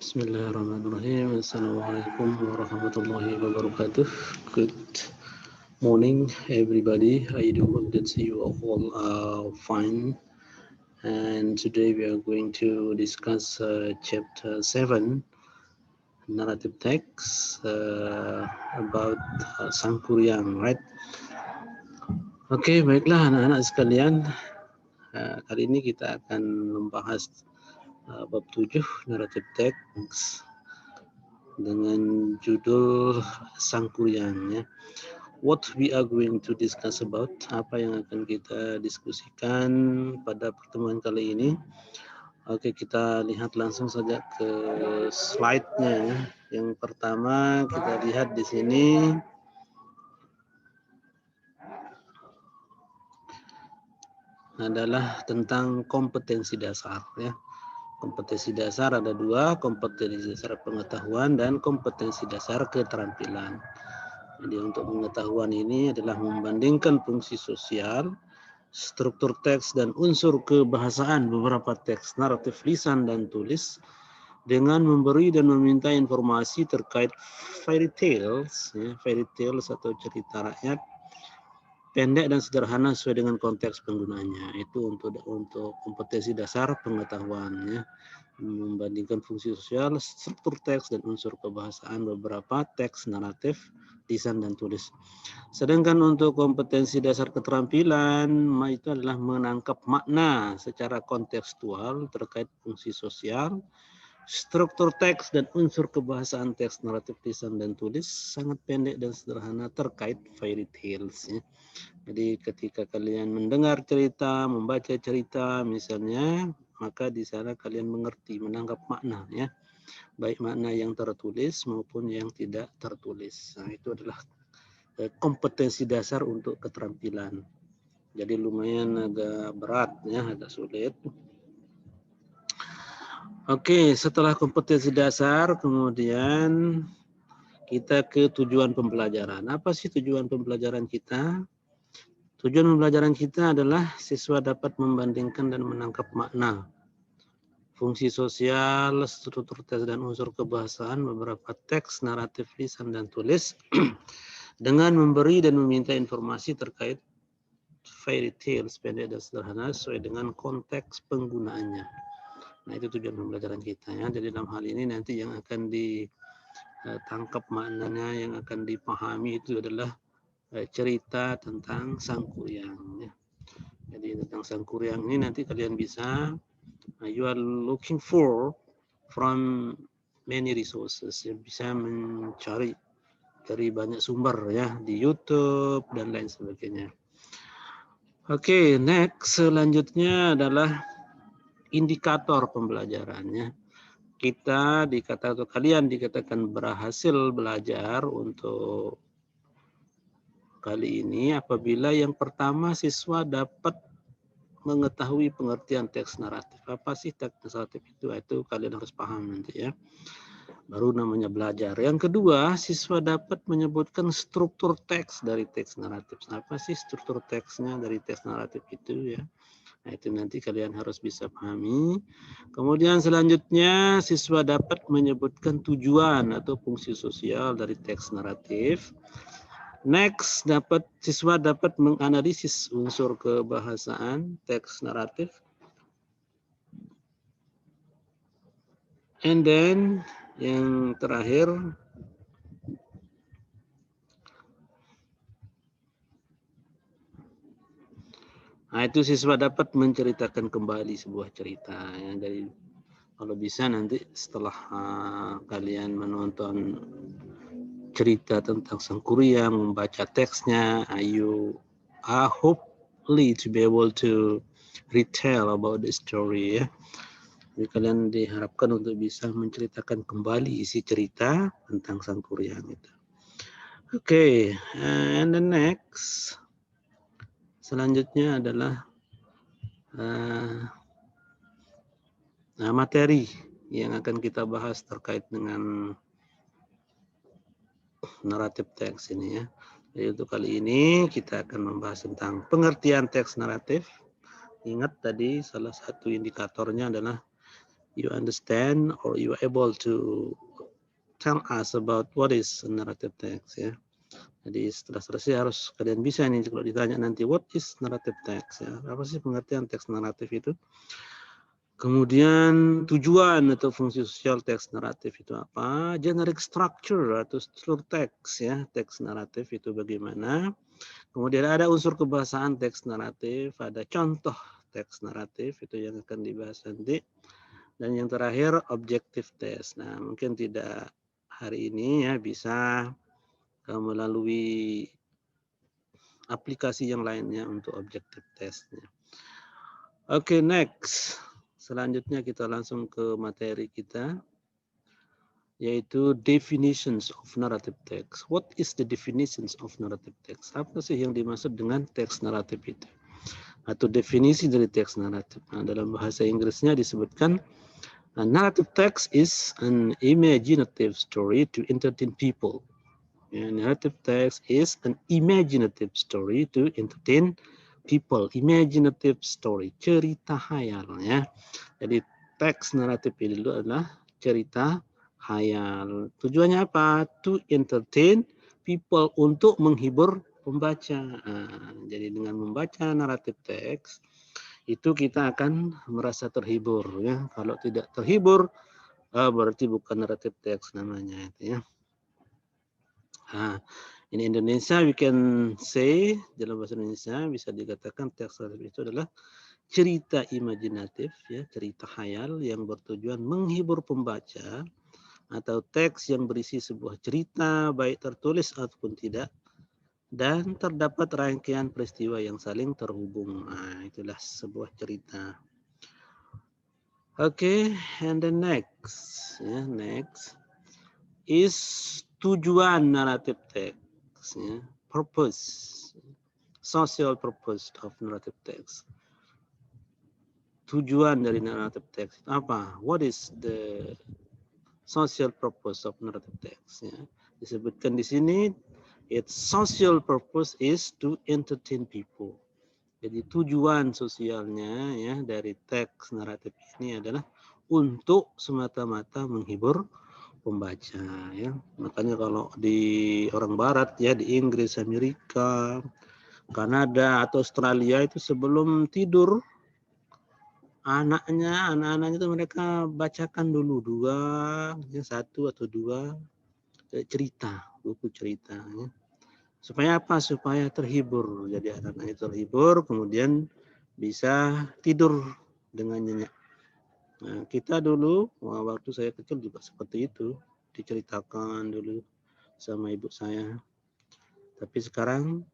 Bismillahirrahmanirrahim. Assalamualaikum warahmatullahi wabarakatuh. Good morning, everybody. I do hope that you all are fine. And today we are going to discuss chapter 7, narrative text about Sangkuriang, right? Oke, baiklah anak-anak sekalian. Kali ini kita akan membahas bab 7 narrative text dengan judul Sangkuriang, ya. What we are going to discuss about, apa yang akan kita diskusikan pada pertemuan kali ini. Oke, kita lihat langsung saja ke slide-nya, ya. Yang pertama kita lihat di sini adalah tentang kompetensi dasar, ya. Kompetensi dasar ada dua, kompetensi dasar pengetahuan dan kompetensi dasar keterampilan. Jadi untuk pengetahuan ini adalah membandingkan fungsi sosial, struktur teks dan unsur kebahasaan beberapa teks naratif lisan dan tulis dengan memberi dan meminta informasi terkait fairy tales, ya, fairy tales atau cerita rakyat pendek dan sederhana sesuai dengan konteks penggunaannya. Itu untuk kompetensi dasar pengetahuan, ya. Membandingkan fungsi sosial, struktur teks dan unsur kebahasaan beberapa teks naratif lisan dan tulis. Sedangkan untuk kompetensi dasar keterampilan itu adalah menangkap makna secara kontekstual terkait fungsi sosial, struktur teks dan unsur kebahasaan teks naratif lisan dan tulis sangat pendek dan sederhana terkait fairy tales, ya. Jadi ketika kalian mendengar cerita, membaca cerita misalnya, maka di sana kalian mengerti, menangkap makna, ya. Baik makna yang tertulis maupun yang tidak tertulis. Nah, itu adalah kompetensi dasar untuk keterampilan. Jadi lumayan agak berat, ya, agak sulit. Oke, setelah kompetensi dasar, kemudian kita ke tujuan pembelajaran. Apa sih tujuan pembelajaran kita? Tujuan pembelajaran kita adalah siswa dapat membandingkan dan menangkap makna, fungsi sosial, struktur teks dan unsur kebahasaan beberapa teks naratif lisan dan tulis dengan memberi dan meminta informasi terkait fairy tales pendek dan sederhana sesuai dengan konteks penggunaannya. Nah, itu tujuan pembelajaran kita, ya. Jadi dalam hal ini nanti yang akan ditangkap maknanya, yang akan dipahami itu adalah cerita tentang Sangkuriang, ya. Jadi tentang Sangkuriang ini nanti kalian bisa, you are looking for from many resources, ya. Bisa mencari dari banyak sumber, ya, di YouTube dan lain sebagainya. Oke, next selanjutnya adalah indikator pembelajarannya. Kita dikatakan, atau kalian dikatakan berhasil belajar untuk kali ini apabila yang pertama siswa dapat mengetahui pengertian teks naratif. Apa sih teks naratif itu? Itu kalian harus paham nanti, ya. Baru namanya belajar. Yang kedua, siswa dapat menyebutkan struktur teks dari teks naratif. Apa sih struktur teksnya dari teks naratif itu, ya? Nah, itu nanti kalian harus bisa pahami. Kemudian selanjutnya siswa dapat menyebutkan tujuan atau fungsi sosial dari teks naratif. Next, siswa dapat menganalisis unsur kebahasaan teks naratif. And then yang terakhir, nah itu siswa dapat menceritakan kembali sebuah cerita, ya. Dari kalau bisa nanti setelah kalian menonton cerita tentang Sangkuriang, membaca teksnya, you are hopefully to be able to retell about the story, ya. Jadi kalian diharapkan untuk bisa menceritakan kembali isi cerita tentang Sangkuriang itu. Oke, and the next selanjutnya adalah materi yang akan kita bahas terkait dengan naratif teks ini, ya. Jadi untuk kali ini kita akan membahas tentang pengertian teks naratif. Ingat tadi salah satu indikatornya adalah you understand or you are able to tell us about what is narrative text ya. Jadi setelah selesai harus kalian bisa nih kalau ditanya nanti what is narrative text ya. Apa sih pengertian teks naratif itu? Kemudian tujuan atau fungsi sosial teks naratif itu apa? Generic structure atau struktur teks ya. Teks naratif itu bagaimana? Kemudian ada unsur kebahasaan teks naratif, ada contoh teks naratif itu yang akan dibahas nanti. Dan yang terakhir objektif teks. Nah, mungkin tidak hari ini ya, bisa melalui aplikasi yang lainnya untuk objektif testnya. Oke, next. Selanjutnya kita langsung ke materi kita, yaitu definitions of narrative text. What is the definitions of narrative text? Apa sih yang dimaksud dengan teks naratif itu? Atau definisi dari teks naratif. Nah, dalam bahasa Inggrisnya disebutkan, a narrative text is an imaginative story to entertain people. A narrative text is an imaginative story to entertain people. Imaginative story, cerita hayal ya. Jadi teks naratif itu adalah cerita hayal. Tujuannya apa? To entertain people, untuk menghibur pembaca. Nah, jadi dengan membaca naratif teks itu kita akan merasa terhibur ya. Kalau tidak terhibur berarti bukan naratif teks namanya itu ya. Nah, in Indonesia we can say, dalam bahasa Indonesia bisa dikatakan teks naratif itu adalah cerita imajinatif ya, cerita hayal yang bertujuan menghibur pembaca, atau teks yang berisi sebuah cerita baik tertulis ataupun tidak, dan terdapat rangkaian peristiwa yang saling terhubung. Nah, itulah sebuah cerita. Oke, and the next ya, next is tujuan naratif teks ya, purpose, social purpose of narrative text. Tujuan dari naratif teks apa? What is the social purpose of narrative text? Ya. Disebutkan di sini, its social purpose is to entertain people. Jadi tujuan sosialnya ya dari teks naratif ini adalah untuk semata-mata menghibur pembaca ya. Makanya kalau di orang barat ya, di Inggris, Amerika, Kanada atau Australia itu sebelum tidur anak-anaknya itu mereka bacakan dulu satu atau dua cerita, buku cerita ya. Supaya apa? Supaya terhibur. Jadi anak-anaknya terhibur, kemudian bisa tidur dengan nyenyak. Nah, kita dulu waktu saya kecil juga seperti itu, diceritakan dulu sama ibu saya. Tapi sekarang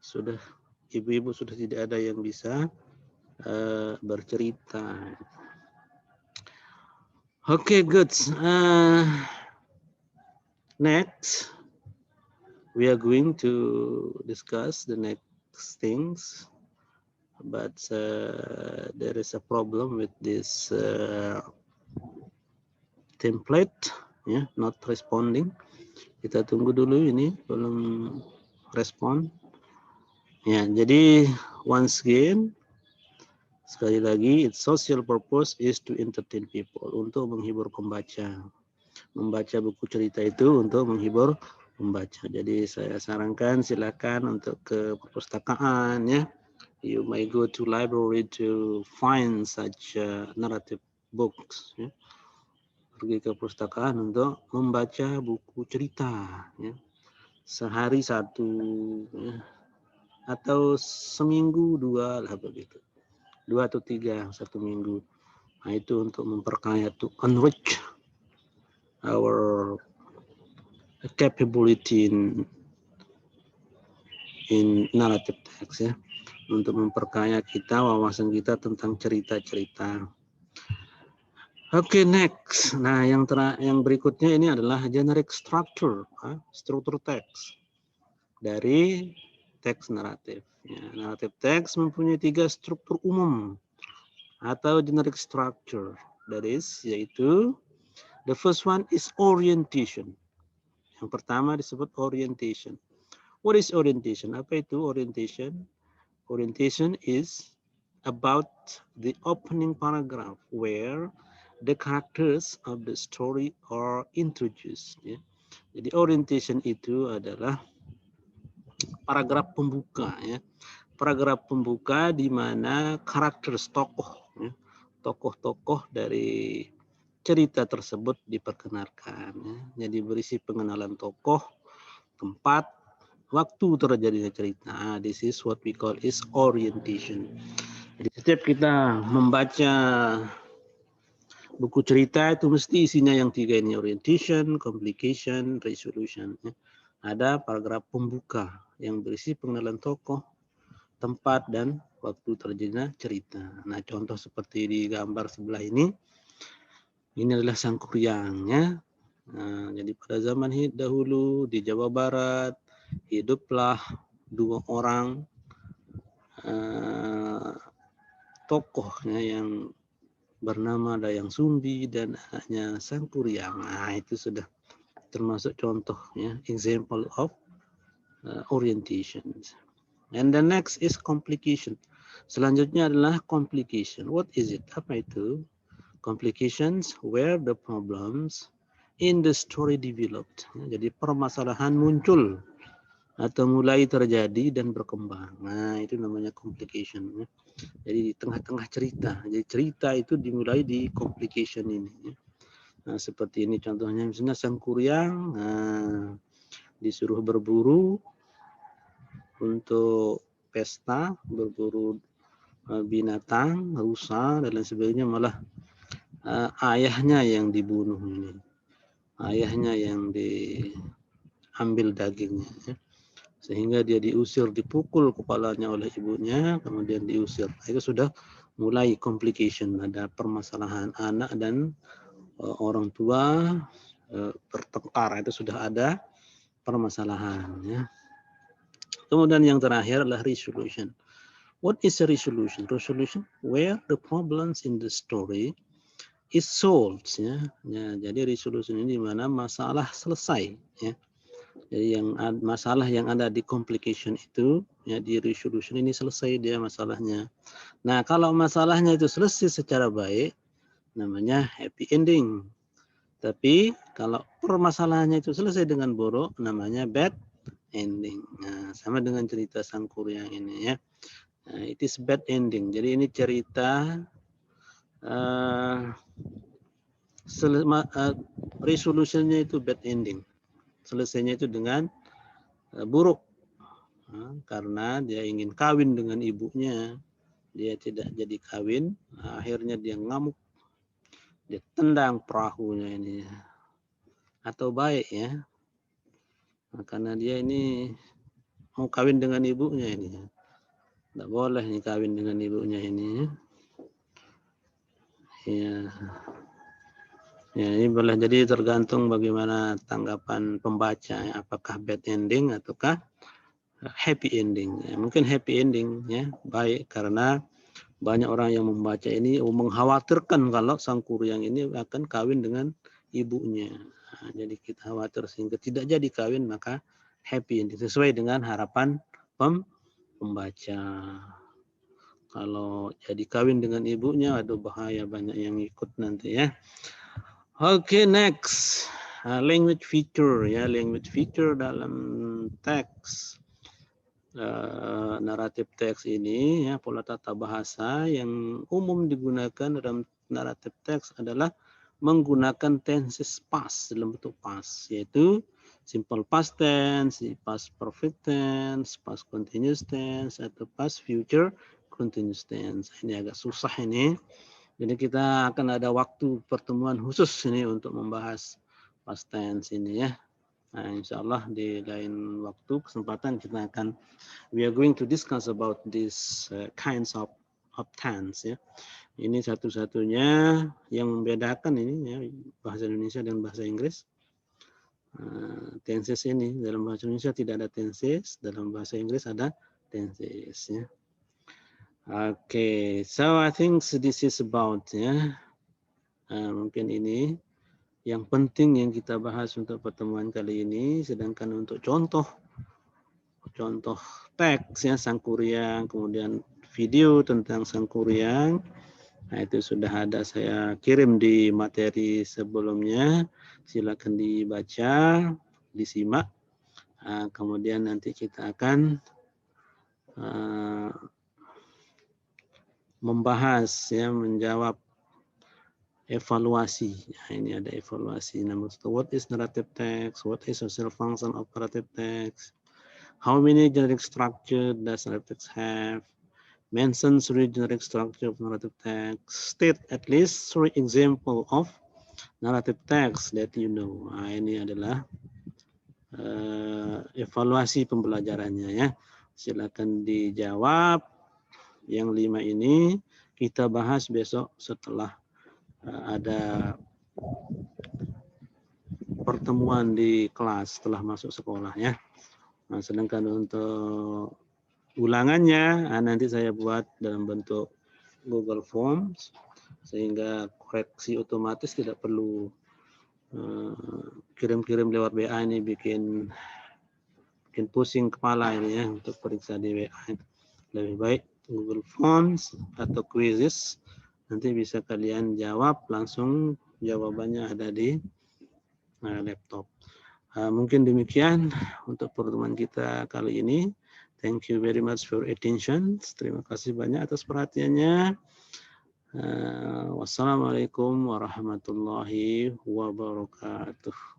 sudah ibu-ibu sudah tidak ada yang bisa bercerita. Okay, good. Next, we are going to discuss the next things, but there is a problem with this template, ya, not responding. Kita tunggu dulu, ini belum respon. Ya, jadi once again, sekali lagi, its social purpose is to entertain people, untuk menghibur pembaca. Membaca buku cerita itu untuk menghibur pembaca. Jadi saya sarankan silakan untuk ke perpustakaan ya. You may go to library to find such narrative books. Ya. Pergi ke perpustakaan untuk membaca buku cerita. Ya. Sehari satu, ya. Atau seminggu dua lah begitu. 2 atau 3 satu minggu. Nah, itu untuk memperkaya, to enrich our capability in narrative text ya, untuk memperkaya kita, wawasan kita tentang cerita-cerita. Oke, next. Nah, yang berikutnya ini adalah generic structure, struktur teks dari teks naratif. Ya, naratif teks mempunyai 3 struktur umum atau generic structure. That is, yaitu the first one is orientation. Yang pertama disebut orientation. What is orientation? Apa itu orientation? Orientation is about the opening paragraph where the characters of the story are introduced. Ya. Jadi orientation itu adalah paragraf pembuka, ya. Paragraf pembuka di mana karakter tokoh, ya, tokoh-tokoh dari cerita tersebut diperkenalkan. Ya. Jadi berisi pengenalan tokoh, tempat, waktu terjadinya cerita. This is what we call is orientation. Jadi setiap kita membaca buku cerita itu mesti isinya yang tiga ini, orientation, complication, resolution. Ya. Ada paragraf pembuka yang berisi pengenalan tokoh, tempat, dan waktu terjadinya cerita. Nah, contoh seperti di gambar sebelah ini adalah Sangkuriangnya. Nah, jadi pada zaman dahulu di Jawa Barat hiduplah dua orang tokohnya yang bernama Dayang Sumbi dan anaknya Sangkuriang. Nah, itu sudah termasuk contoh, ya, example of orientation. And the next is complication. Selanjutnya adalah complication. What is it? Apa itu? Complications where the problems in the story developed. Jadi permasalahan muncul atau mulai terjadi dan berkembang. Nah, itu namanya complication. Jadi di tengah-tengah cerita. Jadi cerita itu dimulai di complication ini. Nah, seperti ini contohnya, misalnya Sangkuriang disuruh berburu untuk pesta, berburu binatang, rusa, dan lain sebagainya, malah ayahnya yang dibunuh ini. Ayahnya yang diambil dagingnya. Ya. Sehingga dia diusir, dipukul kepalanya oleh ibunya, kemudian diusir. Itu sudah mulai complication, ada permasalahan anak dan orang tua bertengkar, itu sudah ada permasalahan. Ya. Kemudian yang terakhir adalah resolution. What is a resolution? Resolution where the problems in the story is solved. Ya. Ya, jadi resolution ini di mana masalah selesai. Ya. Jadi masalah yang ada di complication itu, ya, di resolution ini selesai dia masalahnya. Nah, kalau masalahnya itu selesai secara baik, namanya happy ending. Tapi kalau permasalahannya itu selesai dengan buruk, namanya bad ending. Nah, sama dengan cerita Sangkuriang ini, ya. Nah, it is bad ending. Jadi ini cerita resolutionnya itu bad ending. Selesainya itu dengan buruk. Nah, karena dia ingin kawin dengan ibunya, dia tidak jadi kawin. Nah, akhirnya dia ngamuk, dia tendang perahunya ini. Atau baik, ya. Nah, karena dia ini mau kawin dengan ibunya ini. Tidak boleh nih kawin dengan ibunya ini. Ya. Ya, ini boleh jadi tergantung bagaimana tanggapan pembaca. Ya. Apakah bad ending ataukah happy ending. Ya. Mungkin happy ending, ya, baik, karena banyak orang yang membaca ini mengkhawatirkan kalau Sangkuriang ini akan kawin dengan ibunya. Nah, jadi kita khawatir sehingga tidak jadi kawin, maka happy ending sesuai dengan harapan pembaca. Kalau jadi kawin dengan ibunya, aduh bahaya, banyak yang ikut nanti, ya. Oke, next. Language feature, ya, language feature dalam teks. Naratif teks ini, ya, pola tata bahasa yang umum digunakan dalam naratif teks adalah menggunakan tenses past dalam bentuk past, yaitu simple past tense, past perfect tense, past continuous tense, atau past future continuous tense. Ini agak susah ini. Jadi kita akan ada waktu pertemuan khusus ini untuk membahas past tense ini, ya. Nah, insya Allah di lain waktu kesempatan kita akan we are going to discuss about these kinds of tense, ya. Ini satu-satunya yang membedakan ini, ya, bahasa Indonesia dan bahasa Inggris. Tenses ini dalam bahasa Indonesia tidak ada tenses, dalam bahasa Inggris ada tenses, ya. Okay, so I think this is about, ya. Mungkin ini yang penting yang kita bahas untuk pertemuan kali ini. Sedangkan untuk contoh teks, ya, Sangkuriang, kemudian video tentang Sangkuriang. Nah, itu sudah ada saya kirim di materi sebelumnya. Silakan dibaca, disimak. Kemudian nanti kita akan membahas, ya, menjawab evaluasi. Nah, ini ada evaluasi. Number two, what is narrative text? What is social function of narrative text? How many generic structure does narrative text have? Mention 3 generic structure of narrative text. State at least 3 example of narrative text that you know. Nah, ini adalah evaluasi pembelajarannya, ya. Silakan dijawab. Yang 5 ini kita bahas besok setelah ada pertemuan di kelas setelah masuk sekolah, ya. Nah, sedangkan untuk ulangannya nanti saya buat dalam bentuk Google Forms sehingga koreksi otomatis, tidak perlu kirim-kirim lewat WA. Ini bikin pusing kepala ini, ya, untuk periksa di WA. Lebih baik Google Forms atau quizzes, nanti bisa kalian jawab langsung, jawabannya ada di laptop. Mungkin demikian untuk pertemuan kita kali ini. Thank you very much for attention. Terima kasih banyak atas perhatiannya. Wassalamualaikum warahmatullahi wabarakatuh.